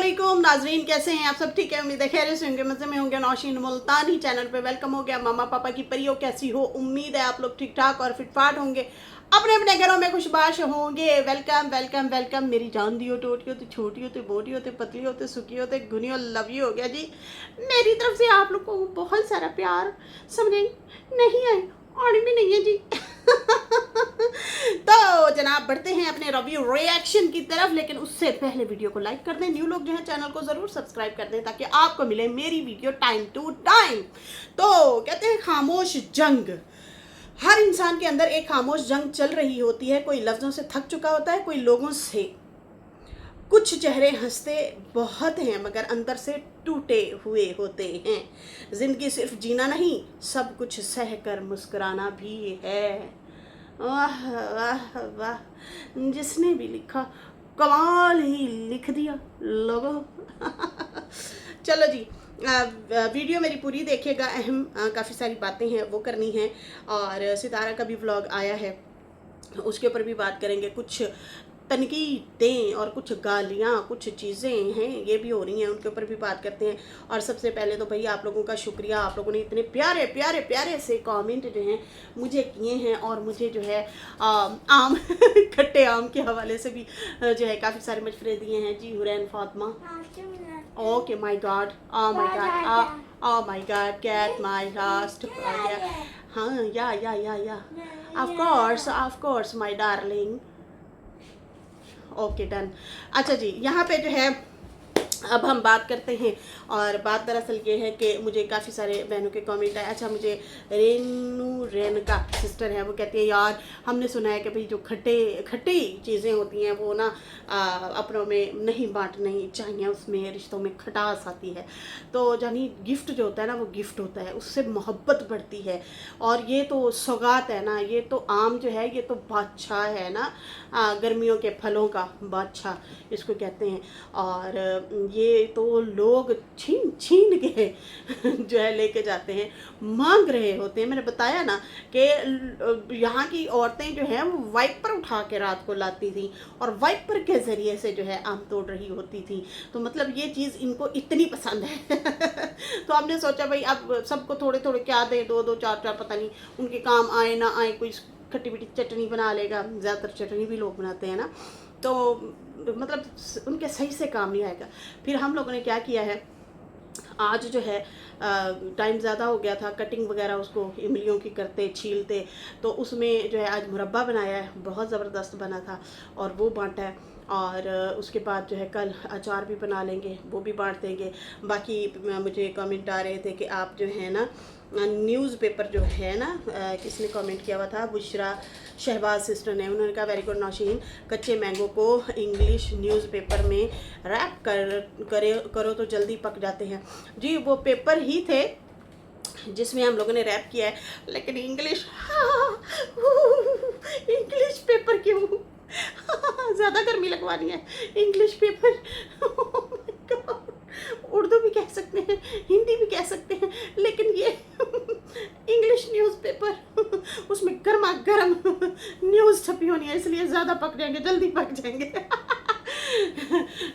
अस्सलामुअलैकुम नाजरीन, कैसे हैं आप सब? ठीक है, उम्मीद है खैर से होंगे, मज़े में होंगे। नौशीन मुल्तानी चैनल पे वेलकम हो गया। मामा पापा की परियों कैसी हो? उम्मीद है आप लोग ठीक ठाक और फिटफाट होंगे, अपने अपने घरों में खुशबाश होंगे। Welcome welcome welcome. मेरी जान दी हो, टोटी हो तो छोटी हो तो मोटी हो तो पतली हो तो सुखी हो तो घुनी हो, लव यू हो गया जी। मेरी तरफ से आप लोग को बहुत सारा प्यार। समझे नहीं आए और भी नहीं है जी। तो जनाब बढ़ते हैं अपने रिव्यू रिएक्शन की तरफ, लेकिन उससे पहले वीडियो को लाइक कर दें। न्यू लोग जो है चैनल को ज़रूर सब्सक्राइब कर दें ताकि आपको मिले मेरी वीडियो टाइम टू टाइम। तो कहते हैं खामोश जंग, हर इंसान के अंदर एक खामोश जंग चल रही होती है। कोई लफ्ज़ों से थक चुका होता है, कोई लोगों से। कुछ चेहरे हंसते बहुत हैं मगर अंदर से टूटे हुए होते हैं। ज़िंदगी सिर्फ जीना नहीं, सब कुछ सह कर मुस्कुराना भी है। वाह वाह वाह, जिसने भी लिखा कमाल ही लिख दिया लोगों। चलो जी, वीडियो मेरी पूरी देखिएगा। अहम काफ़ी सारी बातें हैं वो करनी है, और सितारा का भी व्लॉग आया है, उसके ऊपर भी बात करेंगे। कुछ तनकीदें और कुछ गालियाँ, कुछ चीज़ें हैं ये भी हो रही हैं, उनके ऊपर भी बात करते हैं। और सबसे पहले तो भैया आप लोगों का शुक्रिया, आप लोगों ने इतने प्यारे प्यारे प्यारे से कमेंट जो हैं मुझे किए हैं, और मुझे जो है आम खट्टे आम के हवाले से भी जो है काफ़ी सारे मशवरे दिए हैं जी। Hurain Fatima, okay my god, oh my god, oh my god, get my last. हाँ या of course my darling. Okay done. अच्छा जी, यहाँ पे जो है अब हम बात करते हैं, और बात दरअसल ये है कि मुझे काफ़ी सारे बहनों के कमेंट आए। अच्छा, मुझे रेणुका सिस्टर है, वो कहती है यार हमने सुना है कि भाई जो खट्टी चीज़ें होती हैं वो ना अपनों में नहीं बांटनी चाहिए, उसमें रिश्तों में खटास आती है। तो जानी गिफ्ट जो होता है ना वो गिफ्ट होता है, उससे मोहब्बत बढ़ती है। और ये तो सौगात है ना, ये तो आम जो है ये तो बादशाह है ना, गर्मियों के फलों का बादशाह इसको कहते हैं। और ये तो लोग छीन छीन के जो है लेके जाते हैं, मांग रहे होते हैं। मैंने बताया ना कि यहाँ की औरतें जो हैं वो वाइपर उठा के रात को लाती थी और वाइपर के ज़रिए से जो है आम तोड़ रही होती थी। तो मतलब ये चीज़ इनको इतनी पसंद है। तो हमने सोचा भाई अब सबको थोड़े थोड़े क्या दें, दो दो चार चार, पता नहीं उनके काम आए ना आए। कोई खट्टी मीठी चटनी बना लेगा, ज़्यादातर चटनी भी लोग बनाते हैं ना, तो मतलब उनके सही से काम नहीं आएगा। फिर हम लोगों ने क्या किया है, आज जो है टाइम ज़्यादा हो गया था, कटिंग वगैरह उसको इमलियों की करते छीलते, तो उसमें जो है आज मुरब्बा बनाया है, बहुत ज़बरदस्त बना था और वो बांटा है। और उसके बाद जो है कल अचार भी बना लेंगे, वो भी बांट देंगे। बाकी मुझे कमेंट आ रहे थे कि आप जो है ना न्यूज़पेपर जो है ना, किसने कमेंट किया हुआ था, बुशरा शहबाज सिस्टर ने, उन्होंने कहा वेरी गुड नौशीन, कच्चे मैंगो को इंग्लिश न्यूज़पेपर में रैप करो तो जल्दी पक जाते हैं। जी वो पेपर ही थे जिसमें हम लोगों ने रैप किया है, लेकिन इंग्लिश इंग्लिश पेपर क्यों? ज़्यादा गर्मी लगवानी है इंग्लिश पेपर। उर्दू भी कह सकते हैं, हिंदी भी कह सकते हैं, लेकिन ये इंग्लिश न्यूज़पेपर उसमें गर्मा गर्म न्यूज़ छपी होनी है, इसलिए ज़्यादा पक जाएंगे, जल्दी पक जाएंगे।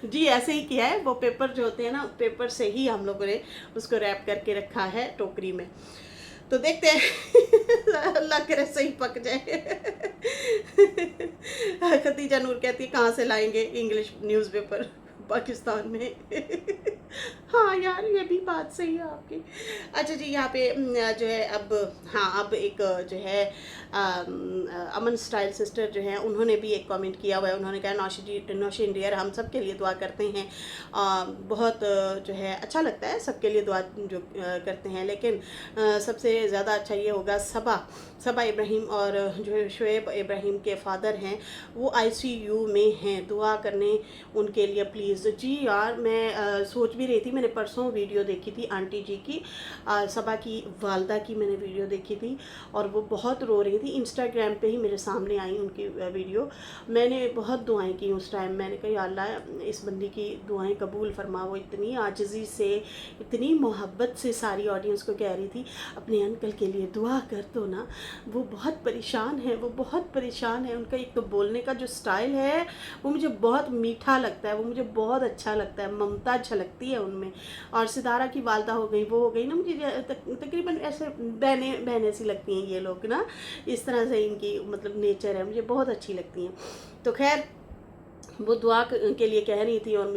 जी ऐसे ही किया है, वो पेपर जो होते हैं ना पेपर से ही हम लोगों ने उसको रैप करके रखा है टोकरी में। तो देखते हैं अल्लाह करे सही पक जाए। खदीजा नूर कहती है कहाँ से लाएंगे इंग्लिश न्यूज़पेपर पाकिस्तान में। हाँ यार ये भी बात सही है आपकी। अच्छा जी, यहाँ पे जो है अब हाँ अब एक जो है अमन स्टाइल सिस्टर जो है उन्होंने भी एक कमेंट किया हुआ है। उन्होंने कहा नौशीन डियर हम सब के लिए दुआ करते हैं, बहुत जो है अच्छा लगता है सबके लिए दुआ जो करते हैं, लेकिन सबसे ज़्यादा अच्छा ये होगा सबा इब्राहिम और जो शुएब इब्राहिम के फादर हैं वो ICU में हैं, दुआ करने उनके लिए प्लीज़। जी यार मैं सोच भी भी रही थी। मैंने परसों वीडियो देखी थी आंटी जी की, सबा की वालदा की मैंने वीडियो देखी थी और वो बहुत रो रही थी। इंस्टाग्राम पे ही मेरे सामने आई उनकी वीडियो। मैंने बहुत दुआएं की उस टाइम। मैंने कहा या अल्लाह इस बंदी की दुआएं कबूल फरमा। वो इतनी आजिज़ी से, इतनी मोहब्बत से सारी ऑडियंस को कह रही थी अपने अंकल के लिए दुआ कर दो ना, वो बहुत परेशान है, वो बहुत परेशान है। उनका एक तो बोलने का जो स्टाइल है वो मुझे बहुत मीठा लगता है, वो मुझे बहुत अच्छा लगता है, ममता झलकती है उनमें। और सितारा की वालदा हो गई, वो हो गई ना, मुझे तकरीबन ऐसे बहनें बहनें सी लगती हैं ये लोग ना, इस तरह से इनकी मतलब नेचर है, मुझे बहुत अच्छी लगती हैं। तो खैर वो दुआ के लिए कह रही थी और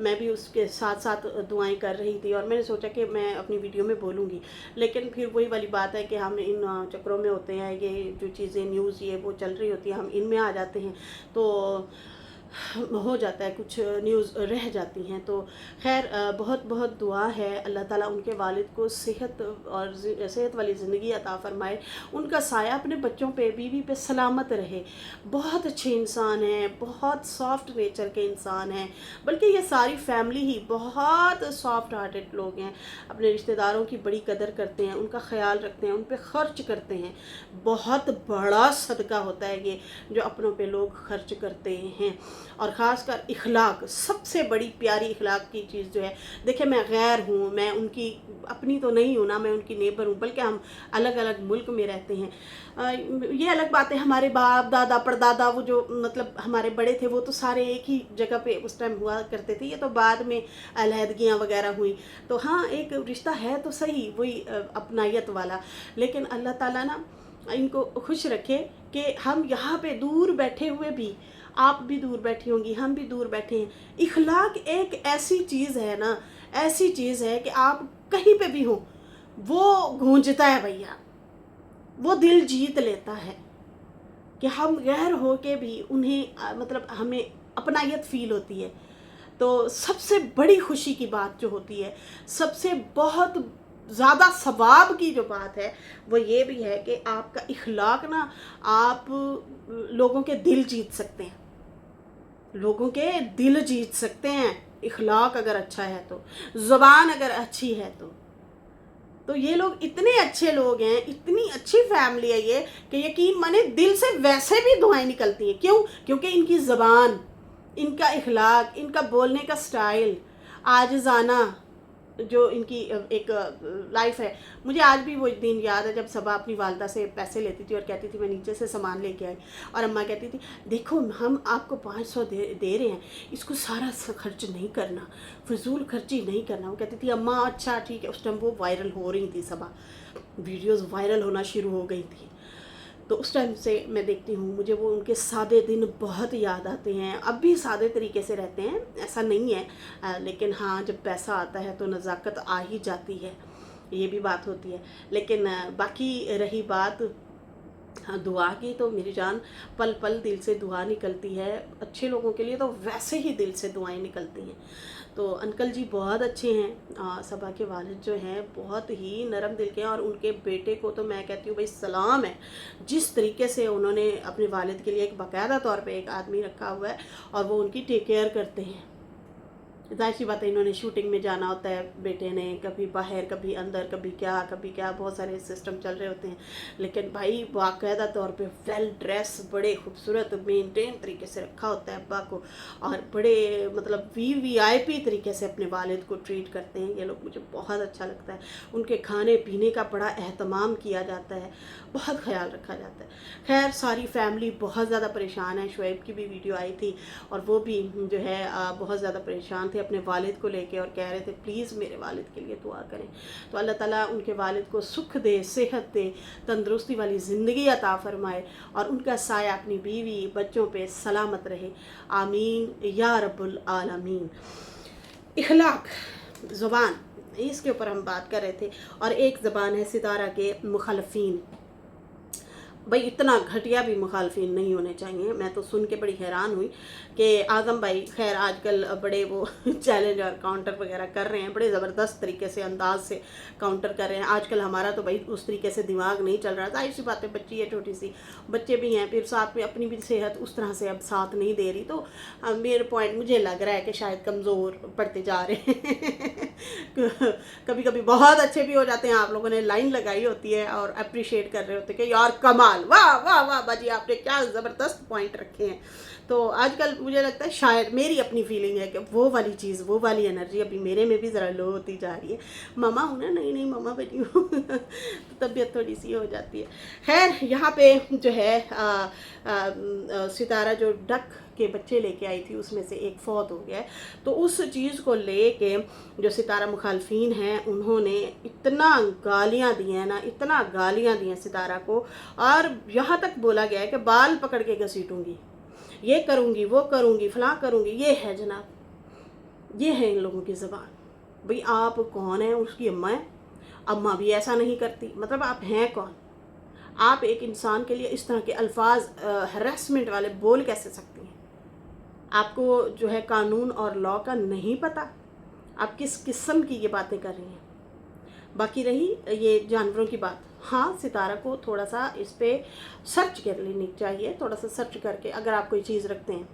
मैं भी उसके साथ साथ दुआएं कर रही थी। और मैंने सोचा कि मैं अपनी वीडियो में बोलूँगी, लेकिन फिर वही वाली बात है कि हम इन चक्रों में होते हैं, ये जो चीज़ें न्यूज़ ये वो चल रही होती है, हम इनमें आ जाते हैं तो हो जाता है, कुछ न्यूज़ रह जाती हैं। तो खैर बहुत बहुत दुआ है, अल्लाह ताला उनके वालिद को सेहत और सेहत वाली ज़िंदगी अता फ़रमाए, उनका साया अपने बच्चों पे, बीवी पे सलामत रहे। बहुत अच्छे इंसान हैं, बहुत सॉफ्ट नेचर के इंसान हैं, बल्कि ये सारी फैमिली ही बहुत सॉफ्ट हार्टेड लोग हैं। अपने रिश्तेदारों की बड़ी कदर करते हैं, उनका ख्याल रखते हैं, उन पे ख़र्च करते हैं। बहुत बड़ा सदका होता है ये जो अपनों पे लोग खर्च करते हैं। और ख़ासकर इखलाक, सबसे बड़ी प्यारी इखलाक की चीज़ जो है, देखिए मैं गैर हूँ, मैं उनकी अपनी तो नहीं हूँ ना, मैं उनकी नेबर हूँ, बल्कि हम अलग अलग मुल्क में रहते हैं। ये अलग बात है, हमारे बाप दादा परदादा वो जो मतलब हमारे बड़े थे वो तो सारे एक ही जगह पे उस टाइम हुआ करते थे, ये तो बाद में अलहदगियाँ वगैरह हुई। तो हाँ, एक रिश्ता है तो सही वही अपनायत वाला, लेकिन अल्लाह ताला ना इनको खुश रखे कि हम यहाँ पे दूर बैठे हुए भी, आप भी दूर बैठी होंगी, हम भी दूर बैठे हैं। इखलाक एक ऐसी चीज़ है ना, ऐसी चीज़ है कि आप कहीं पे भी हो वो गूंजता है भैया, वो दिल जीत लेता है कि हम गैर हो के भी उन्हें मतलब हमें अपनायत फील होती है। तो सबसे बड़ी खुशी की बात जो होती है, सबसे बहुत ज़्यादा सवाब की जो बात है वो ये भी है कि आपका इखलाक ना, आप लोगों के दिल जीत सकते हैं, लोगों के दिल जीत सकते हैं। इखलाक अगर अच्छा है तो, ज़ुबान अगर अच्छी है तो ये लोग इतने अच्छे लोग हैं, इतनी अच्छी फैमिली है ये कि यकीन माने दिल से वैसे भी दुआएं निकलती हैं। क्यों? क्योंकि इनकी ज़बान, इनका इखलाक, इनका बोलने का स्टाइल, आजिज़ाना जो इनकी एक लाइफ है। मुझे आज भी वो दिन याद है जब सबा अपनी वालदा से पैसे लेती थी और कहती थी मैं नीचे से सामान लेके आई, और अम्मा कहती थी देखो हम आपको 500 दे रहे हैं, इसको सारा खर्च नहीं करना, फजूल खर्ची नहीं करना। वो कहती थी अम्मा अच्छा ठीक है। उस टाइम वो वायरल हो रही थी, सबा वीडियोज़ वायरल होना शुरू हो गई थी। तो उस टाइम से मैं देखती हूँ, मुझे वो उनके सादे दिन बहुत याद आते हैं। अब भी सादे तरीके से रहते हैं, ऐसा नहीं है, लेकिन हाँ जब पैसा आता है तो नज़ाकत आ ही जाती है, ये भी बात होती है। लेकिन बाकी रही बात हाँ दुआ की, तो मेरी जान पल पल दिल से दुआ निकलती है। अच्छे लोगों के लिए तो वैसे ही दिल से दुआएं निकलती हैं। तो अंकल जी बहुत अच्छे हैं, सबा के वालिद जो हैं बहुत ही नरम दिल के हैं, और उनके बेटे को तो मैं कहती हूँ भाई सलाम है, जिस तरीके से उन्होंने अपने वालिद के लिए एक बाकायदा तौर पे एक आदमी रखा हुआ है और वो उनकी टेक केयर करते हैं। जाहिर सी बात है, इन्होंने शूटिंग में जाना होता है बेटे ने, कभी बाहर कभी अंदर, कभी क्या, बहुत सारे सिस्टम चल रहे होते हैं। लेकिन भाई बाकायदा तौर पे वेल ड्रेस, बड़े खूबसूरत मेंटेन तरीके से रखा होता है अब्बा को, और बड़े मतलब VIP तरीके से अपने वालिद को ट्रीट करते हैं ये लोग। मुझे बहुत अच्छा लगता है, उनके खाने पीने का बड़ा एहतमाम किया जाता है, बहुत ख्याल रखा जाता है। खैर सारी फैमिली बहुत ज़्यादा परेशान है। शुएब की भी वीडियो आई थी और वो भी जो है बहुत ज़्यादा परेशान थे अपने वालिद को लेके, और कह रहे थे प्लीज़ मेरे वालिद के लिए दुआ करें। तो अल्लाह ताला उनके वालिद को सुख दे, सेहत दे, तंदुरुस्ती वाली ज़िंदगी अता फ़रमाए, और उनका साया अपनी बीवी बच्चों पे सलामत रहे। आमीन या रब्बुल आलमीन। इखलाक, ज़ुबान, इसके ऊपर हम बात कर रहे थे। और एक ज़बान है सितारा के मुखालफीन। भाई इतना घटिया भी मुखालफिन नहीं होने चाहिए। मैं तो सुन के बड़ी हैरान हुई कि आज़म भाई खैर आजकल बड़े वो चैलेंज और काउंटर वगैरह कर रहे हैं, बड़े ज़बरदस्त तरीके से अंदाज से काउंटर कर रहे हैं। आजकल हमारा तो भाई उस तरीके से दिमाग नहीं चल रहा। जाहिर सी बात है, बच्ची है छोटी सी, बच्चे भी हैं, फिर साथ में अपनी भी सेहत उस तरह से अब साथ नहीं दे रही। तो मेरे पॉइंट मुझे लग रहा है कि शायद कमज़ोर पड़ते जा रहे हैं कभी कभी बहुत अच्छे भी हो जाते हैं, आप लोगों ने लाइन लगाई होती है और अप्रिशिएट कर रहे होते हैं कि यार कमाल, वाह वाह वाह बाजी, आपने क्या ज़बरदस्त पॉइंट रखे हैं। तो आजकल मुझे लगता है, शायद मेरी अपनी फीलिंग है कि वो वाली चीज़, वो वाली एनर्जी अभी मेरे में भी ज़रा लो होती जा रही है। मामा हूँ ना, नहीं नहीं मामा बनी हूँ तो तबीयत थोड़ी सी हो जाती है। खैर यहाँ पे जो है सितारा जो डक के बच्चे लेके आई थी उसमें से एक फौत हो गया है। तो उस चीज़ को लेके जो सितारा मुखालफिन हैं उन्होंने इतना गालियाँ दी हैं ना, इतना गालियाँ दी हैं सितारा को, और यहाँ तक बोला गया है कि बाल पकड़ के घसीटूंगी, ये करूँगी, वो करूँगी, फलां करूँगी। ये है जनाब, ये है इन लोगों की ज़बान। भाई आप कौन है? उसकी अम्मा है, अम्मा भी ऐसा नहीं करती, मतलब आप हैं कौन? आप एक इंसान के लिए इस तरह के अल्फाज हरासमेंट वाले बोल कैसे सकती हैं? आपको जो है कानून और लॉ का नहीं पता? आप किस किस्म की ये बातें कर रही हैं? बाकी रही ये जानवरों की बात, हाँ सितारा को थोड़ा सा इस पर सर्च कर लेनी चाहिए। थोड़ा सा सर्च करके अगर आप कोई चीज़ रखते हैं,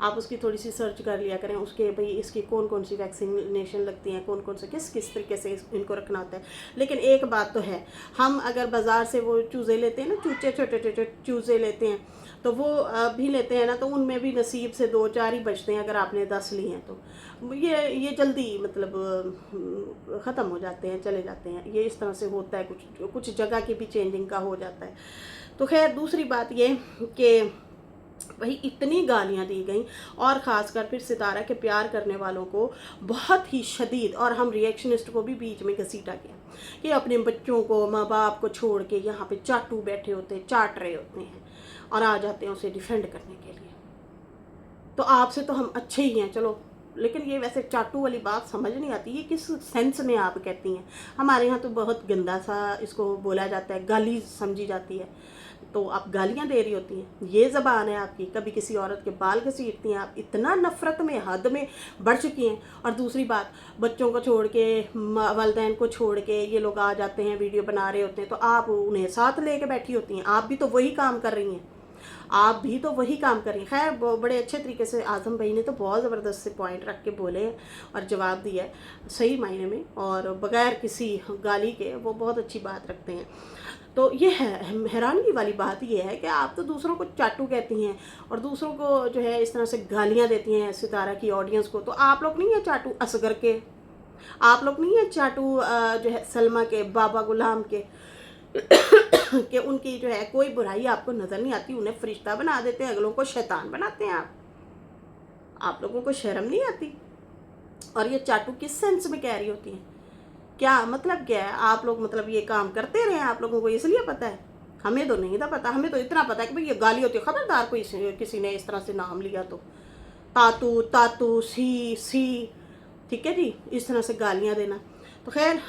आप उसकी थोड़ी सी सर्च कर लिया करें, उसके भाई इसकी कौन कौन सी वैक्सीनेशन लगती हैं, कौन कौन से किस किस तरीके से इनको रखना होता है। लेकिन एक बात तो है, हम अगर बाज़ार से वो चूज़े लेते हैं ना, चूचे छोटे छोटे चूज़े लेते हैं, तो वो भी लेते हैं ना, तो उनमें भी नसीब से 2-4 ही बचते हैं। अगर आपने 10 लिए हैं तो ये जल्दी मतलब ख़त्म हो जाते हैं, चले जाते हैं। ये इस तरह से होता है, कुछ कुछ जगह की भी चेंजिंग का हो जाता है। तो खैर दूसरी बात ये कि वही इतनी गालियाँ दी गई, और ख़ासकर फिर सितारा के प्यार करने वालों को बहुत ही शदीद, और हम रिएक्शनिस्ट को भी बीच में घसीटा गया कि अपने बच्चों को, माँ बाप को छोड़ के यहाँ पे चाटू बैठे होते हैं, चाट रहे होते हैं और आ जाते हैं उसे डिफेंड करने के लिए। तो आपसे तो हम अच्छे ही हैं चलो, लेकिन ये वैसे चाटू वाली बात समझ नहीं आती, ये किस सेंस में आप कहती हैं? हमारे यहाँ तो बहुत गंदा सा इसको बोला जाता है, गाली समझी जाती है। तो आप गालियाँ दे रही होती हैं, ये ज़बान है आपकी? कभी किसी औरत के बाल घसीटती हैं आप? इतना नफ़रत में हद में बढ़ चुकी हैं। और दूसरी बात, बच्चों को छोड़ के, वालिदैन को छोड़ के ये लोग आ जाते हैं, वीडियो बना रहे होते हैं, तो आप उन्हें साथ लेके बैठी होती हैं। आप भी तो वही काम कर रही हैं, आप भी तो वही काम करें। खैर बड़े अच्छे तरीके से आज़म भाई ने तो बहुत ज़बरदस्त से पॉइंट रख के बोले और जवाब दिया है सही मायने में, और बग़ैर किसी गाली के वो बहुत अच्छी बात रखते हैं। तो ये है हैरानगी वाली बात, ये है कि आप तो दूसरों को चाटू कहती हैं और दूसरों को जो है इस तरह से गालियाँ देती हैं सितारा की ऑडियंस को। तो आप लोग नहीं है चाटू असगर के? आप लोग नहीं है चाटू जो है सलमा के, बाबा गुलाम के कि उनकी जो है कोई बुराई आपको नज़र नहीं आती, उन्हें फरिश्ता बना देते हैं, अगलों को शैतान बनाते हैं। आप लोगों को शर्म नहीं आती? और ये चाटू किस सेंस में कह रही होती हैं? क्या मतलब क्या है? आप लोग मतलब ये काम करते रहे, आप लोगों को इसलिए पता है? हमें तो नहीं था पता। हमें तो इतना पता है कि भाई ये गाली होती है, खबरदार कोई किसी ने इस तरह से नाम लिया तो तातू तातू, सी, ठीक है जी, इस तरह से गालियाँ देना। तो खैर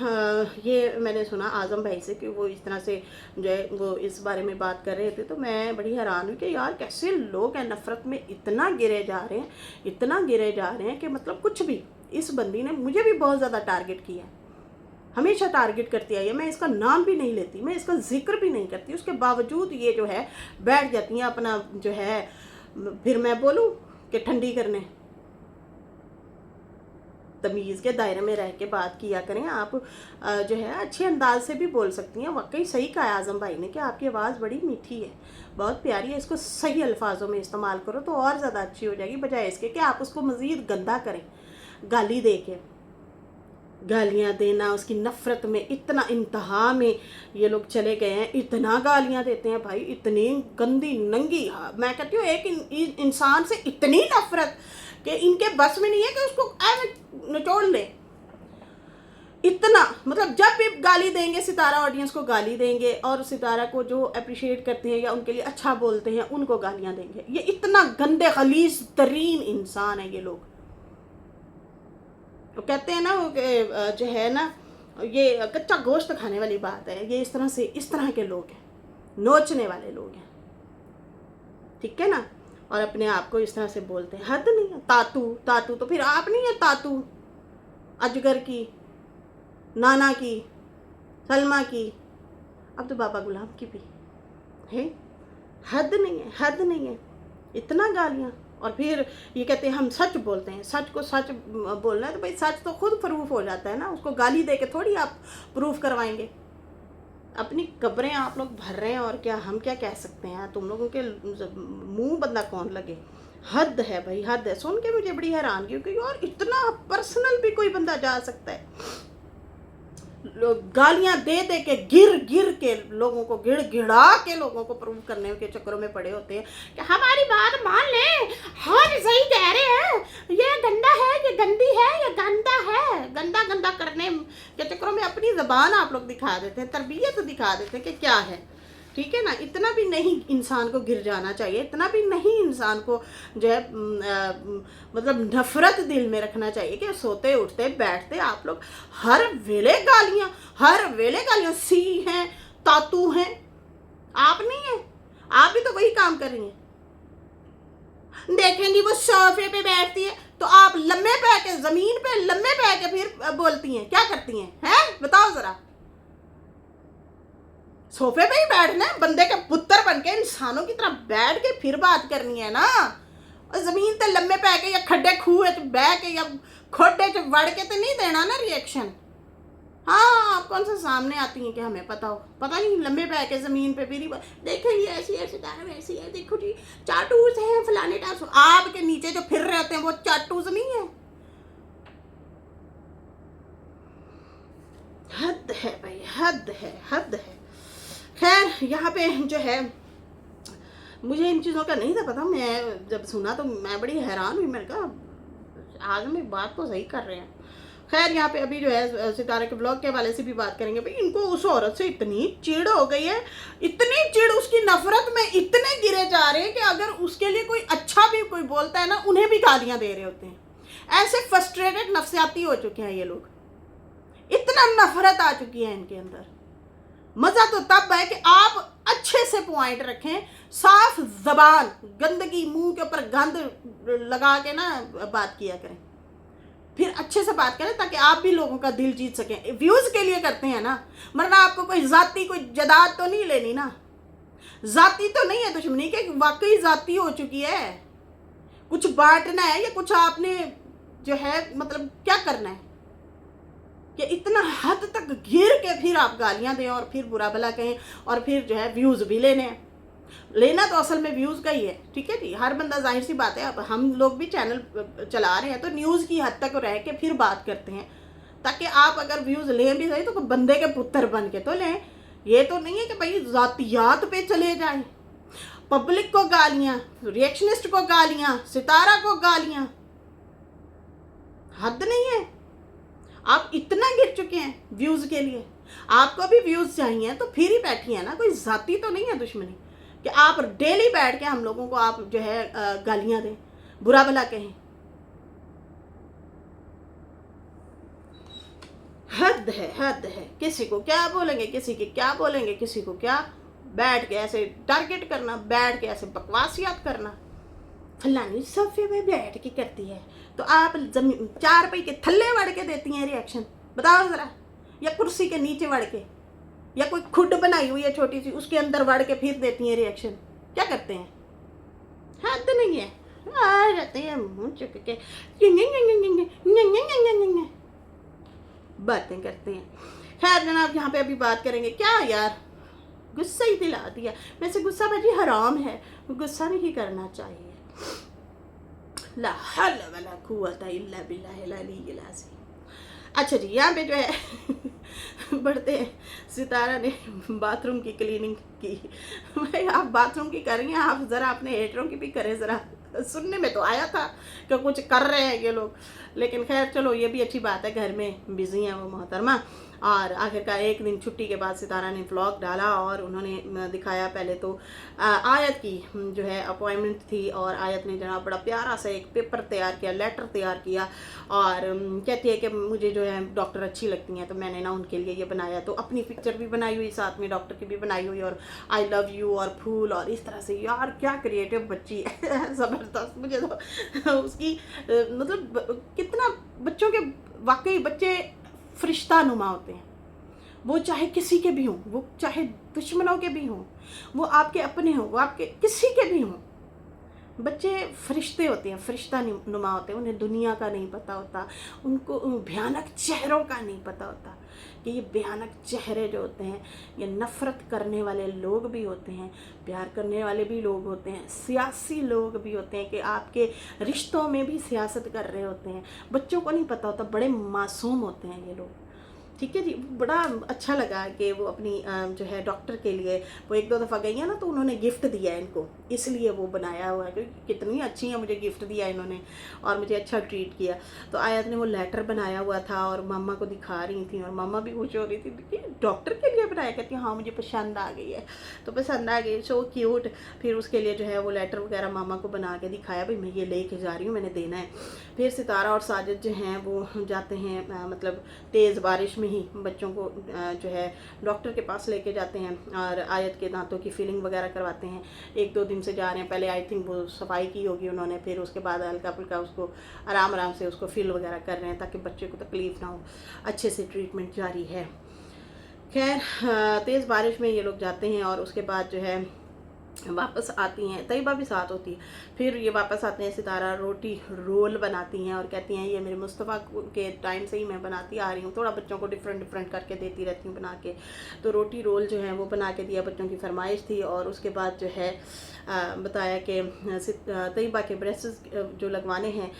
ये मैंने सुना आज़म भाई से कि वो इस तरह से जो है वो इस बारे में बात कर रहे थे, तो मैं बड़ी हैरान हुई कि यार कैसे लोग हैं नफ़रत में इतना गिरे जा रहे हैं, इतना गिरे जा रहे हैं कि मतलब कुछ भी। इस बंदी ने मुझे भी बहुत ज़्यादा टारगेट किया है, हमेशा टारगेट करती आई है। मैं इसका नाम भी नहीं लेती, मैं इसका जिक्र भी नहीं करती, उसके बावजूद ये जो है बैठ जाती हैं अपना जो है, फिर मैं बोलूँ कि ठंडी करने। तमीज़ के दायरे में रह के बात किया करें। आप जो है अच्छे अंदाज से भी बोल सकती हैं। वाकई सही कहा है आज़म भाई ने कि आपकी आवाज़ बड़ी मीठी है, बहुत प्यारी है, इसको सही अल्फाजों में इस्तेमाल करो तो और ज़्यादा अच्छी हो जाएगी, बजाय इसके कि आप उसको मज़ीद गंदा करें गाली दे के। गालियाँ देना, उसकी नफ़रत में इतना इंतहा में ये लोग चले गए हैं, इतना गालियाँ देते हैं भाई, इतनी गंदी नंगी। हाँ, मैं कहती हूँ एक इंसान से इतनी नफ़रत कि इनके बस में नहीं है कि उसको ऐसे निचोड़ ले। इतना मतलब जब भी गाली देंगे, सितारा ऑडियंस को गाली देंगे, और सितारा को जो अप्रिशिएट करते हैं या उनके लिए अच्छा बोलते हैं उनको गालियाँ देंगे। ये इतना गंदे खलीस तरीन इंसान है ये लोग। तो कहते हैं ना जो है ना, ये कच्चा गोश्त खाने वाली बात है। ये इस तरह के लोग हैं, नोचने वाले लोग हैं, ठीक है ना। और अपने आप को इस तरह से बोलते हैं, हद नहीं है। तातू, तातू तो फिर आप नहीं है तातू, अजगर की, नाना की, सलमा की, अब तो बाबा गुलाम की भी है। हद नहीं है, हद नहीं है, इतना गालियाँ। और फिर ये कहते हैं हम सच बोलते हैं, सच को सच बोलना है तो भाई सच तो खुद प्रूफ हो जाता है ना, उसको गाली दे के थोड़ी आप प्रूफ करवाएंगे। अपनी कब्रें आप लोग भर रहे हैं और क्या, हम क्या कह सकते हैं। तुम लोगों के मुंह बंदा कौन लगे। हद है भाई, हद है। सुन के मुझे बड़ी हैरानगी हुई, क्योंकि और इतना पर्सनल भी कोई बंदा जा सकता है। गालियां दे दे के गिर के लोगों को, गिड़ा के लोगों को प्रूव करने के चक्करों में पड़े होते हैं कि हमारी बात मान ले, हम सही कह रहे हैं, ये गंदा है, ये गंदी है, ये गंदा है। गंदा गंदा करने के चक्करों में अपनी ज़बान आप लोग दिखा देते हैं, तरबियत दिखा देते हैं कि क्या है, ठीक है ना। इतना भी नहीं इंसान को गिर जाना चाहिए, इतना भी नहीं इंसान को जो है मतलब नफरत दिल में रखना चाहिए कि सोते उठते बैठते आप लोग हर वेले गालियाँ सी हैं, तातू हैं। आप नहीं है, आप भी तो वही काम कर रही हैं। देखेंगी वो सोफे पे बैठती है तो आप लम्बे पै के जमीन पे लम्बे पै के फिर बोलती हैं, क्या करती हैं? बताओ जरा। सोफे पे ही बैठना है, बंदे के पुत्र बन के इंसानों की तरह बैठ के फिर बात करनी है ना। और जमीन ते लम्बे पै के या खड्डे खूह बह के या खोडे च वड़ के तो नहीं देना ना रिएक्शन। हाँ, आप कौन सा सामने आती हैं कि हमें पता हो, पता नहीं। लम्बे पै के जमीन पे फिर देखो ये ऐसी है, सितारा वैसी है, देखो जी चाटूज हैं, फलाने टास। आपके नीचे जो फिर रहे होते हैं वो चाटूज नहीं है। हद है भाई, हद है, हद है। खैर यहाँ पे जो है मुझे इन चीज़ों का नहीं था पता। मैं जब सुना तो मैं बड़ी हैरान हुई। मैंने कहा आज में बात तो सही कर रहे हैं। खैर यहाँ पे अभी जो है सितारे के ब्लॉग के हवाले से भी बात करेंगे। भाई इनको उस औरत से इतनी चिढ़ हो गई है, इतनी चिढ़, उसकी नफरत में इतने गिरे जा रहे हैं कि अगर उसके लिए कोई अच्छा भी कोई बोलता है ना, उन्हें भी गालियाँ दे रहे होते हैं। ऐसे फ्रस्ट्रेटेड नफसियाती हो चुके हैं ये लोग, इतना नफरत आ चुकी है इनके अंदर। मज़ा तो तब है कि आप अच्छे से पॉइंट रखें, साफ जबान, गंदगी मुंह के ऊपर गंद लगा के ना बात किया करें, फिर अच्छे से बात करें ताकि आप भी लोगों का दिल जीत सकें। व्यूज़ के लिए करते हैं ना, वरना आपको कोई जाती कोई जदाद तो नहीं लेनी ना। जाती तो नहीं है दुश्मनी के, वाकई जाती हो चुकी है। कुछ बांटना है या कुछ आपने जो है मतलब क्या करना है कि इतना हद तक गिर के फिर आप गालियां दें और फिर बुरा भला कहें और फिर जो है व्यूज़ भी लेने हैं। लेना तो असल में व्यूज़ का ही है, ठीक है जी। हर बंदा, जाहिर सी बात है, अब हम लोग भी चैनल चला रहे हैं तो न्यूज़ की हद तक रह के फिर बात करते हैं, ताकि आप अगर व्यूज़ लें भी सही तो बंदे के पुत्र बन के तो लें। ये तो नहीं है कि भाई ज़ातियात पे चले जाएं, पब्लिक को गालियाँ, रिएक्शनिस्ट को गालियाँ, सितारा को गालियाँ। हद नहीं है। आप इतना गिर चुके हैं व्यूज़ के लिए, आपको भी व्यूज़ चाहिए तो फिर ही बैठी है ना। कोई जाती तो नहीं है दुश्मनी कि आप डेली बैठ के हम लोगों को आप जो है गालियां दें, बुरा भला कहें। हद है, हद है। किसी को क्या बोलेंगे, किसी की क्या बोलेंगे, किसी को क्या, बैठ के ऐसे टारगेट करना, बैठ के ऐसे बकवासियात करना। फलानी सोफे में बैठ के करती है तो आप जमीन चार पाई के थल्ले वड़ के देती हैं रिएक्शन। बताओ ज़रा, या कुर्सी के नीचे वड़ के, या कोई खुड बनाई हुई है छोटी सी उसके अंदर वड़ के फिर देती हैं रिएक्शन। क्या करते हैं? हद नहीं है। आ रहते हैं मुँह चुक के बातें करते हैं। खैर जनाब, यहाँ पे अभी बात करेंगे क्या यार, गुस्सा ही दिला दिया। वैसे गुस्सा भाजी हराम है, गुस्सा नहीं करना चाहिए। ला हौला वला कुव्वता इल्ला बिल्लाहिल अलीय्यिल अज़ीम। अच्छा जी, यहाँ पे जो है बढ़ते हैं। सितारा ने बाथरूम की क्लीनिंग की। भाई आप बाथरूम की करेंगे, आप ज़रा अपने हेटरों की भी करें ज़रा। सुनने में तो आया था कि कुछ कर रहे हैं ये लोग, लेकिन खैर चलो ये भी अच्छी बात है, घर में बिजी हैं वो मोहतरमा। और आखिरकार एक दिन छुट्टी के बाद सितारा ने व्लॉग डाला और उन्होंने दिखाया पहले तो आयत की जो है अपॉइंटमेंट थी, और आयत ने जनाब बड़ा प्यारा सा एक पेपर तैयार किया, लेटर तैयार किया, और कहती है कि मुझे जो है डॉक्टर अच्छी लगती हैं, तो मैंने ना उनके लिए ये बनाया, तो अपनी पिक्चर भी बनाई हुई, साथ में डॉक्टर की भी बनाई हुई, और आई लव यू और फूल और इस तरह से। यार क्या क्रिएटिव बच्ची है ज़बरदस्त। मुझे तो उसकी मतलब कितना बच्चों के, वाकई बच्चे फरिश्ता नुमा होते हैं। वो चाहे किसी के भी हों, वो चाहे दुश्मनों के भी हों, वो आपके अपने हों, वो आपके किसी के भी हों, बच्चे फरिश्ते होते हैं, फरिश्ता नुमा होते हैं। उन्हें दुनिया का नहीं पता होता, उनको भयानक चेहरों का नहीं पता होता कि ये भयानक चेहरे जो होते हैं, ये नफ़रत करने वाले लोग भी होते हैं, प्यार करने वाले भी लोग होते हैं, सियासी लोग भी होते हैं कि आपके रिश्तों में भी सियासत कर रहे होते हैं। बच्चों को नहीं पता होता, बड़े मासूम होते हैं ये लोग। ठीक है जी। बड़ा अच्छा लगा कि वो अपनी जो है डॉक्टर के लिए वो एक दो दफ़ा गई है ना, तो उन्होंने गिफ्ट दिया है इनको, इसलिए वो बनाया हुआ है, क्योंकि कितनी अच्छी है, मुझे गिफ्ट दिया इन्होंने और मुझे अच्छा ट्रीट किया। तो आयत ने वो लेटर बनाया हुआ था और मामा को दिखा रही थी, और मामा भी खुश हो रही थी कि डॉक्टर के लिए बनाया। कहती हाँ मुझे पसंद आ गई है, तो पसंद आ गई, सो क्यूट। फिर उसके लिए जो है वो लेटर वगैरह मामा को बना के दिखाया, भाई मैं ये लेके जा रही हूँ, मैंने देना है। फिर सितारा और साजिद जो हैं वो जाते हैं मतलब तेज़ बारिश में ही बच्चों को जो है डॉक्टर के पास लेके जाते हैं, और आयत के दांतों की फिलिंग वगैरह करवाते हैं। एक दो दिन से जा रहे हैं, पहले आई थिंक वो सफाई की होगी उन्होंने, फिर उसके बाद हल्का फुल्का उसको आराम आराम से उसको फिल वगैरह कर रहे हैं ताकि बच्चे को तकलीफ़ ना हो। अच्छे से ट्रीटमेंट जारी है। खैर तेज़ बारिश में ये लोग जाते हैं और उसके बाद जो है वापस आती हैं, तैयबा भी साथ होती है। फिर ये वापस आते हैं, सितारा रोटी रोल बनाती हैं और कहती हैं ये मेरे मुस्तफ़ा के टाइम से ही मैं बनाती आ रही हूँ, थोड़ा बच्चों को डिफरेंट डिफरेंट करके देती रहती हूँ बना के। तो रोटी रोल जो है वो बना के दिया, बच्चों की फरमाइश थी। और उसके बाद जो है बताया कि तैयबा के ब्रेसेस जो लगवाने हैं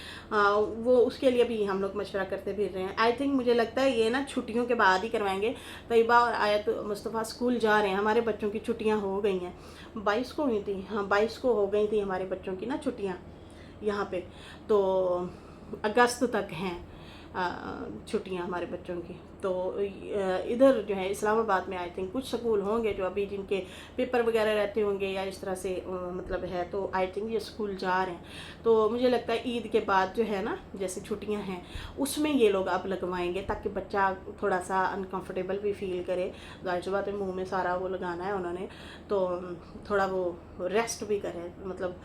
वो उसके लिए भी हम लोग मशवरा करते फिर रहे हैं। आई थिंक मुझे लगता है ये ना छुट्टियों के बाद ही करवाएंगे। तैयबा और आयत मुस्तफ़ा स्कूल जा रहे हैं, हमारे बच्चों की छुट्टियाँ हो गई हैं, 22 को हुई थी, हाँ 22 को हो गई थी हमारे बच्चों की ना छुट्टियाँ यहाँ पे। तो अगस्त तक हैं छुट्टियां हमारे बच्चों की। तो इधर जो है इस्लामाबाद में आई थिंक कुछ स्कूल होंगे जो अभी जिनके पेपर वगैरह रहते होंगे या इस तरह से मतलब है, तो आई थिंक ये स्कूल जा रहे हैं। तो मुझे लगता है ईद के बाद जो है ना, जैसे छुट्टियां हैं उसमें ये लोग अब लगवाएंगे ताकि बच्चा थोड़ा सा अनकंफर्टेबल भी फील करे। जाहिर सी बात है मुँह में सारा वो लगाना है उन्होंने, तो थोड़ा वो रेस्ट भी करे, मतलब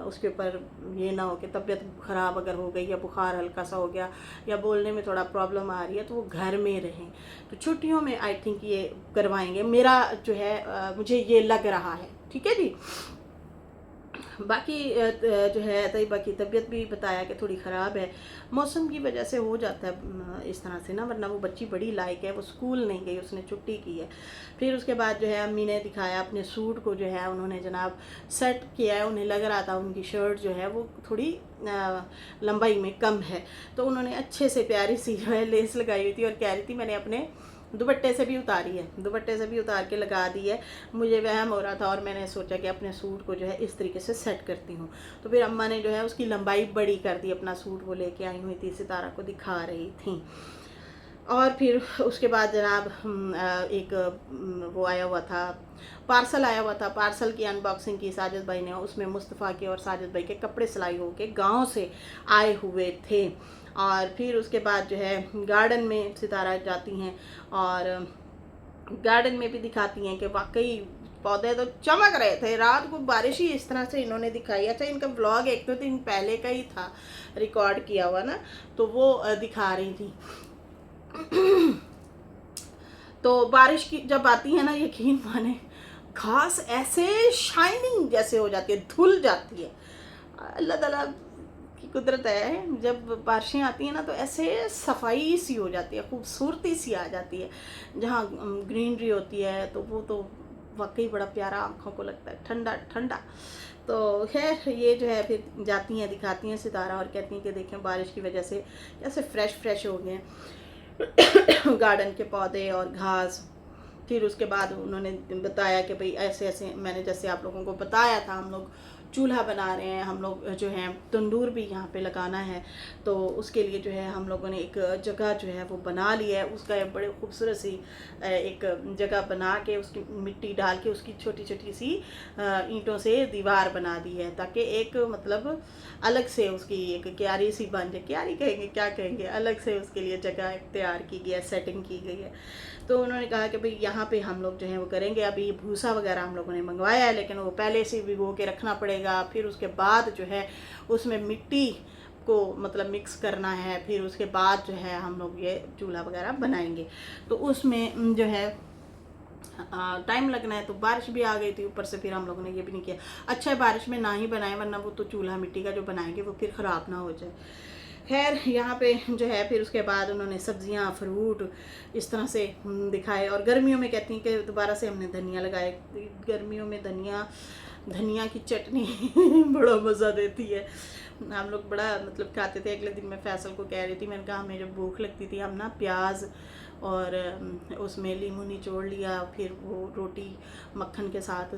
उसके ऊपर ये ना हो कि तबीयत ख़राब अगर हो गई या बुखार हल्का सा हो गया या बोलने में थोड़ा प्रॉब्लम आ रही है तो वो घर में रहें। तो छुट्टियों में आई थिंक ये करवाएंगे, मेरा जो है मुझे ये लग रहा है। ठीक है जी। बाकी जो है तैयबा की तबीयत भी बताया कि थोड़ी ख़राब है, मौसम की वजह से हो जाता है इस तरह से ना, वरना वो बच्ची बड़ी लायक है, वो स्कूल नहीं गई, उसने छुट्टी की है। फिर उसके बाद जो है अम्मी ने दिखाया अपने सूट को, जो है उन्होंने जनाब सेट किया है। उन्हें लग रहा था उनकी शर्ट जो है वो थोड़ी लंबाई में कम है, तो उन्होंने अच्छे से प्यारी सी जो है लेस लगाई हुई थी और कह रही थी मैंने अपने दुपट्टे से भी उतारी है, दुपट्टे से भी उतार के लगा दी है। मुझे वहम हो रहा था और मैंने सोचा कि अपने सूट को जो है इस तरीके से सेट करती हूँ। तो फिर अम्मा ने जो है उसकी लंबाई बड़ी कर दी, अपना सूट वो लेके आई हुई थी, सितारा को दिखा रही थी। और फिर उसके बाद जनाब एक वो आया हुआ था, पार्सल आया हुआ था, पार्सल की अनबॉक्सिंग की साजिद भाई ने, उसमें मुस्तफ़ा के और साजिद भाई के कपड़े सिलाई होके गांव से आए हुए थे। और फिर उसके बाद जो है गार्डन में सितारा जाती हैं और गार्डन में भी दिखाती हैं कि वाकई पौधे तो चमक रहे थे, रात को बारिश ही इस तरह से इन्होंने दिखाई। अच्छा इनका व्लॉग एक दो दिन पहले का ही था रिकॉर्ड किया हुआ ना, तो वो दिखा रही थी। तो बारिश की जब आती है ना, यकीन माने घास ऐसे शाइनिंग जैसे हो जाती है, धुल जाती है। अल्लाह ताला की कुदरत है, जब बारिशें आती हैं ना तो ऐसे सफाई सी हो जाती है, खूबसूरती सी आ जाती है। जहाँ ग्रीनरी होती है तो वो तो वाकई बड़ा प्यारा आँखों को लगता है, ठंडा ठंडा। तो खैर ये जो है फिर जाती हैं, दिखाती हैं सितारा और कहती हैं कि देखें बारिश की वजह से कैसे फ्रेश फ्रेश हो गए गार्डन के पौधे और घास। फिर उसके बाद उन्होंने बताया कि भाई ऐसे ऐसे मैंने जैसे आप लोगों को बताया था, हम लोग चूल्हा बना रहे हैं हम लोग, जो है तंदूर भी यहाँ पे लगाना है। तो उसके लिए जो है हम लोगों ने एक जगह जो है वो बना ली है। उसका एक बड़े खूबसूरत सी एक जगह बना के उसकी मिट्टी डाल के उसकी छोटी छोटी सी ईंटों से दीवार बना दी है, ताकि एक मतलब अलग से उसकी एक क्यारी सी बन जाए, क्यारी कहेंगे क्या कहेंगे, अलग से उसके लिए जगह तैयार की गई है, सेटिंग की गई है। तो उन्होंने कहा कि भाई यहाँ पे हम लोग जो है वो करेंगे। अभी भूसा वगैरह हम लोगों ने मंगवाया है, लेकिन वो पहले से भिगो के रखना पड़ेगा। फिर उसके बाद जो है उसमें मिट्टी को मतलब मिक्स करना है, फिर उसके बाद जो है हम लोग ये चूल्हा वगैरह बनाएंगे। तो उसमें जो है टाइम लगना है। तो बारिश भी आ गई थी ऊपर से, फिर हम लोगों ने ये भी नहीं किया। अच्छा है बारिश में ना ही बनाए, वरना वो तो चूल्हा मिट्टी का जो बनाएंगे वो फिर ख़राब ना हो जाए। खैर यहाँ पे जो है फिर उसके बाद उन्होंने सब्जियाँ फ्रूट इस तरह से दिखाए। और गर्मियों में कहती हैं कि दोबारा से हमने धनिया लगाए। गर्मियों में धनिया की चटनी बड़ा मज़ा देती है। हम लोग बड़ा मतलब खाते थे। अगले दिन मैं फैसल को कह रही थी, मैंने कहा हमें जब भूख लगती थी हम ना प्याज और उसमें लीमू निचोड़ लिया, फिर वो रोटी मक्खन के साथ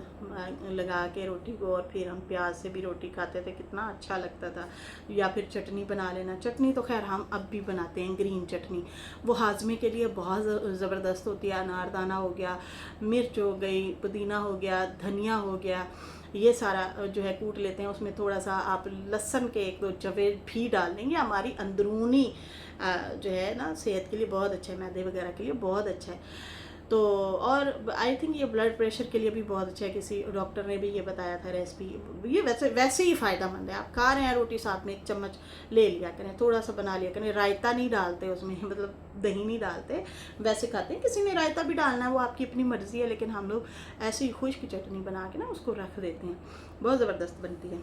लगा के रोटी को, और फिर हम प्याज से भी रोटी खाते थे, कितना अच्छा लगता था। या फिर चटनी बना लेना। चटनी तो खैर हम अब भी बनाते हैं, ग्रीन चटनी, वो हाजमे के लिए बहुत ज़बरदस्त होती है। अनारदाना हो गया, मिर्च हो गई, पुदीना हो गया, धनिया हो गया, ये सारा जो है कूट लेते हैं। उसमें थोड़ा सा आप लहसुन के 1-2 जवे भी डाल देंगे। हमारी अंदरूनी जो है ना सेहत के लिए बहुत अच्छा है, मैदे वगैरह के लिए बहुत अच्छा है। तो और आई थिंक ये ब्लड प्रेशर के लिए भी बहुत अच्छा है। किसी डॉक्टर ने भी ये बताया था रेसिपी। ये वैसे ही फ़ायदेमंद है। आप खा रहे हैं रोटी, साथ में 1 चम्मच ले लिया करें, थोड़ा सा बना लिया करें। रायता नहीं डालते उसमें, मतलब दही नहीं डालते, वैसे खाते हैं। किसी ने रायता भी डालना है, वो आपकी अपनी मर्ज़ी है, लेकिन हम लोग ऐसी खुश्क चटनी बना के ना उसको रख देते हैं, बहुत ज़बरदस्त बनती है।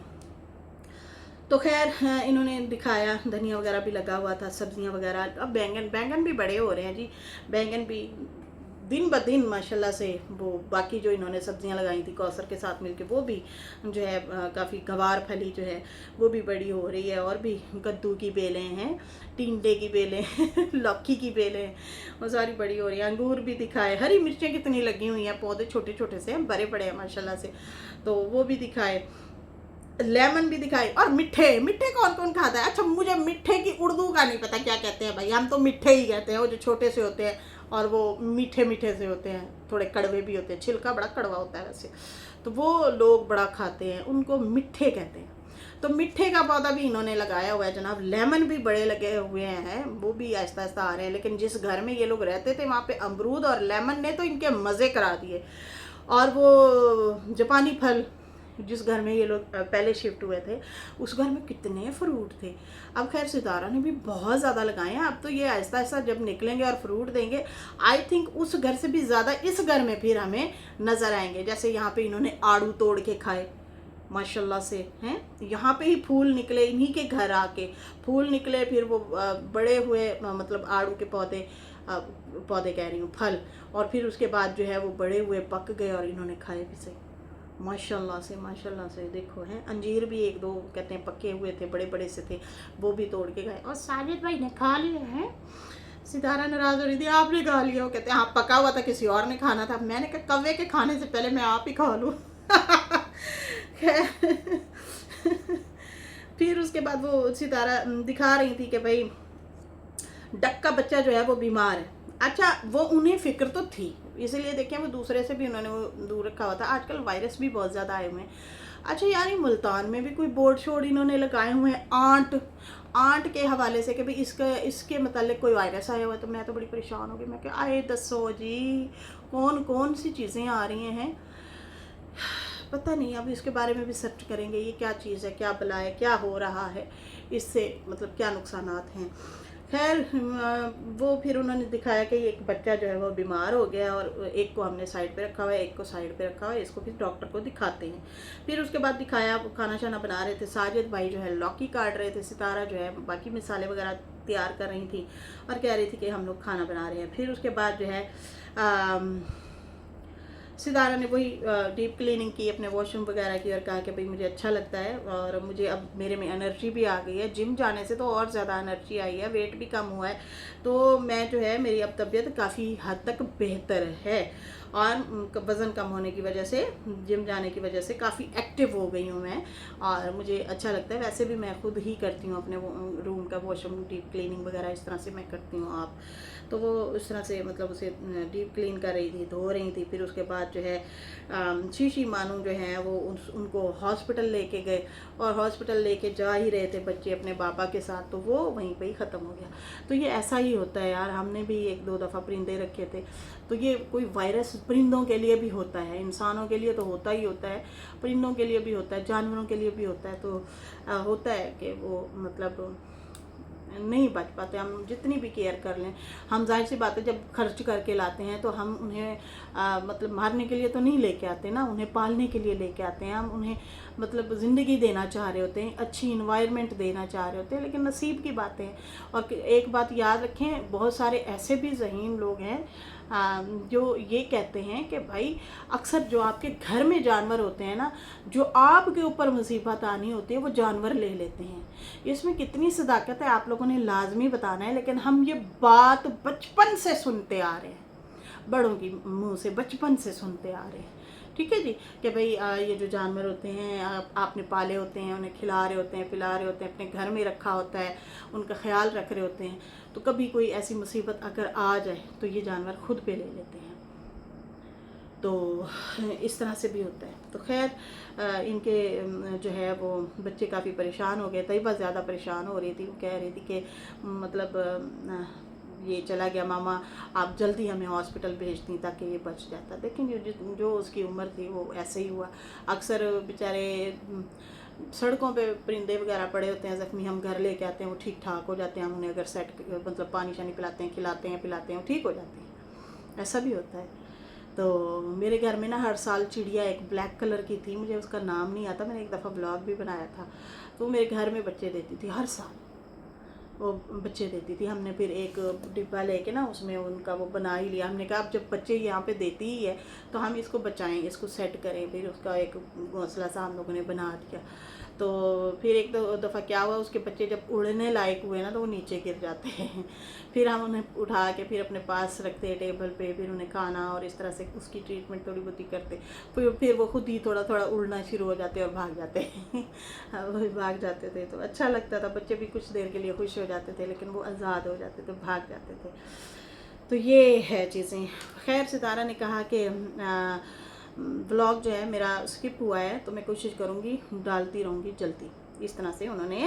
तो खैर इन्होंने दिखाया, धनिया वगैरह भी लगा हुआ था, सब्जियां वगैरह। अब बैंगन भी बड़े हो रहे हैं जी। बैंगन भी दिन ब दिन माशाल्लाह से, वो बाकी जो इन्होंने सब्जियां लगाई थी कौसर के साथ मिलके, वो भी जो है काफ़ी गवार फली जो है वो भी बड़ी हो रही है। और भी कद्दू की बेलें हैं, टिंडे की बेलें लौकी की बेलें, वो सारी बड़ी हो रही है। अंगूर भी दिखाए, हरी मिर्चें कितनी लगी हुई हैं, पौधे छोटे छोटे से हैं, बड़े बड़े हैं माशाल्लाह से, तो वो भी दिखाए। लेमन भी दिखाई। और मिठे कौन कौन खाता है? अच्छा, मुझे मिठे की उर्दू का नहीं पता क्या कहते हैं भाई, हम तो मिठे ही कहते हैं। वो जो छोटे से होते हैं और वो मीठे मीठे से होते हैं, थोड़े कड़वे भी होते हैं, छिलका बड़ा कड़वा होता है वैसे, तो वो लोग बड़ा खाते हैं, उनको मिठे कहते हैं। तो मिठे का पौधा भी इन्होंने लगाया हुआ है जनाब। लेमन भी बड़े लगे हुए हैं, वो भी आहिस्ता आहिस्ता आ रहे हैं। लेकिन जिस घर में ये लोग रहते थे वहाँ पे अमरूद और लेमन ने तो इनके मज़े करा दिए। और वो जापानी फल, जिस घर में ये लोग पहले शिफ्ट हुए थे, उस घर में कितने फ्रूट थे। अब खैर सितारा ने भी बहुत ज़्यादा लगाए हैं। अब तो ये आहिस्ता आहिस्ता जब निकलेंगे और फ्रूट देंगे, आई थिंक उस घर से भी ज़्यादा इस घर में फिर हमें नज़र आएंगे। जैसे यहाँ पे इन्होंने आड़ू तोड़ के खाए माशाल्लाह से, हैं यहाँ पे ही फूल निकले, इन्हीं के घर आके फूल निकले। फिर वो बड़े हुए मतलब आड़ू के पौधे कह रही हूँ, फल, और फिर उसके बाद जो है वो बड़े हुए, पक गए और इन्होंने खाए भी सही माशाल्लाह से। देखो हैं, अंजीर भी 1-2 कहते हैं पके हुए थे, बड़े बड़े से थे, वो भी तोड़ के गए। और साजिद भाई ने खा लिए हैं। सितारा नाराज हो रही थी, आपने खा लिया? वो कहते हैं हाँ पका हुआ था, किसी और ने खाना था। मैंने कहा कौवे के खाने से पहले मैं आप ही खा लूँ। फिर उसके बाद वो सितारा दिखा रही थी कि भाई डक का बच्चा जो है वो बीमार है। अच्छा, वो उन्हें फिक्र तो थी, इसीलिए देखें वो दूसरे से भी उन्होंने वो दूर रखा हुआ था। आजकल वायरस भी बहुत ज़्यादा आए हुए हैं। अच्छा यार, ये मुल्तान में भी कोई बोर्ड शोर्ड इन्होंने लगाए हुए हैं आंट के हवाले से कि भाई इसके मतलब कोई वायरस आया हुआ है। तो मैं तो बड़ी परेशान हो गई। मैं क्या आए दसो जी, कौन कौन सी चीज़ें आ रही हैं, पता नहीं। अब इसके बारे में भी सर्च करेंगे, ये क्या चीज़ है, क्या बला है, क्या हो रहा है, इससे मतलब क्या नुकसानात हैं। खैर वो फिर उन्होंने दिखाया कि एक बच्चा जो है वो बीमार हो गया, और एक को हमने साइड पे रखा हुआ है, एक को साइड पे रखा हुआ है, इसको फिर डॉक्टर को दिखाते हैं। फिर उसके बाद दिखाया, वो खाना शाना बना रहे थे। साजिद भाई जो है लौकी काट रहे थे, सितारा जो है बाकी मिसाले वगैरह तैयार कर रही थी और कह रही थी कि हम लोग खाना बना रहे हैं। फिर उसके बाद जो है सितारा ने वही डीप क्लीनिंग की, अपने वॉशरूम वगैरह की और कहा कि भाई मुझे अच्छा लगता है और मुझे अब मेरे में एनर्जी भी आ गई है, जिम जाने से तो और ज़्यादा एनर्जी आई है, वेट भी कम हुआ है, तो मैं जो है मेरी अब तबीयत काफ़ी हद तक बेहतर है और वज़न कम होने की वजह से, जिम जाने की वजह से काफ़ी एक्टिव हो गई हूँ मैं और मुझे अच्छा लगता है। वैसे भी मैं खुद ही करती हूँ अपने रूम का वॉशरूम डीप क्लीनिंग वगैरह, इस तरह से मैं करती हूँ। आप तो वो इस तरह से मतलब उसे डीप क्लीन कर रही थी, धो रही थी। फिर उसके बाद जो है शीशी मानू जो है वो उनको हॉस्पिटल लेके गए और हॉस्पिटल लेके जा ही रहे थे बच्चे अपने पापा के साथ, तो वो वहीं पे ही ख़त्म हो गया। तो ये ऐसा ही होता है यार, हमने भी 1-2 दफ़ा परिंदे रखे थे, तो ये कोई वायरस परिंदों के लिए भी होता है, इंसानों के लिए तो होता ही होता है, परिंदों के लिए भी होता है, जानवरों के लिए भी होता है। तो होता है कि वो मतलब नहीं बच पाते, हम जितनी भी केयर कर लें। हम जाहिर सी बात है जब खर्च करके लाते हैं तो हम उन्हें मतलब मारने के लिए तो नहीं लेके आते ना, उन्हें पालने के लिए लेके आते हैं। हम उन्हें मतलब ज़िंदगी देना चाह रहे होते हैं, अच्छी इन्वायरमेंट देना चाह रहे होते हैं, लेकिन नसीब की बातें हैं। और एक बात याद रखें, बहुत सारे ऐसे भी ज़हीन लोग हैं जो ये कहते हैं कि भाई अक्सर जो आपके घर में जानवर होते हैं ना, जो आपके ऊपर मुसीबत आनी होती है वो जानवर ले लेते हैं। इसमें कितनी सदाकत है आप लोगों ने लाजमी बताना है, लेकिन हम ये बात बचपन से सुनते आ रहे हैं, बड़ों की मुंह से बचपन से सुनते आ रहे हैं। ठीक है जी, कि भाई ये जो जानवर होते हैं आपने पाले होते हैं, उन्हें खिला रहे होते हैं, पिला रहे होते हैं, अपने घर में रखा होता है, उनका ख्याल रख रहे होते हैं, तो कभी कोई ऐसी मुसीबत अगर आ जाए तो ये जानवर खुद पे ले लेते हैं। तो इस तरह से भी होता है। तो खैर इनके जो है वो बच्चे काफ़ी परेशान हो गए, तैयबा ज़्यादा परेशान हो रही थी। वो कह रही थी कि मतलब ये चला गया मामा, आप जल्दी हमें हॉस्पिटल भेज दी ताकि ये बच जाता। लेकिन जो उसकी उम्र थी वो ऐसे ही हुआ। अक्सर बेचारे सड़कों पे परिंदे वगैरह पड़े होते हैं ज़ख्मी, हम घर लेके आते हैं, वो ठीक ठाक हो जाते हैं। हम उन्हें अगर सेट मतलब पानी शानी पिलाते हैं, खिलाते हैं, पिलाते हैं, वो ठीक हो जाते हैं। ऐसा भी होता है। तो मेरे घर में ना हर साल चिड़िया एक ब्लैक कलर की थी, मुझे उसका नाम नहीं आता, मैंने एक दफ़ा ब्लॉग भी बनाया था। तो मेरे घर में बच्चे देती थी, हर साल वो बच्चे देती थी। हमने फिर एक डिब्बा लेके ना उसमें उनका वो बना ही लिया। हमने कहा अब जब बच्चे यहाँ पे देती ही है तो हम इसको बचाएं, इसको सेट करें। फिर उसका एक घोंसला सा हम लोगों ने बना दिया। तो फिर एक दफ़ा क्या हुआ, उसके बच्चे जब उड़ने लायक हुए ना तो वो नीचे गिर जाते हैं। फिर हम उन्हें उठा के फिर अपने पास रखते हैं टेबल पे, फिर उन्हें खाना और इस तरह से उसकी ट्रीटमेंट थोड़ी बहुत ही करते। फिर वो खुद ही थोड़ा थोड़ा उड़ना शुरू हो जाते और भाग जाते हैं। वो भाग जाते थे तो अच्छा लगता था, बच्चे भी कुछ देर के लिए खुश हो जाते थे, लेकिन वो आज़ाद हो जाते थे, भाग जाते थे। तो ये है चीज़ें। खैर सितारा ने कहा कि व्लॉग जो है मेरा स्किप हुआ है तो मैं कोशिश करूँगी डालती रहूँगी जल्दी। इस तरह से उन्होंने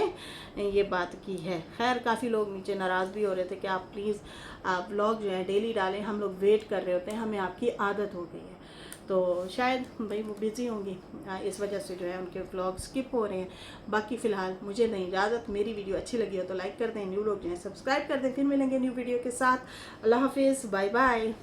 ये बात की है। खैर काफ़ी लोग नीचे नाराज़ भी हो रहे थे कि आप प्लीज़ आप व्लॉग जो है डेली डालें, हम लोग वेट कर रहे होते हैं, हमें आपकी आदत हो गई है। तो शायद भाई वो बिज़ी होंगी, इस वजह से जो है उनके व्लॉग स्किप हो रहे हैं। बाकी फ़िलहाल मुझे नहीं इजाज़त। मेरी वीडियो अच्छी लगी हो तो लाइक कर दें, न्यू लोग जो है सब्सक्राइब कर दें। फिर मिलेंगे न्यू वीडियो के साथ। अल्लाह हाफिज़, बाय बाय।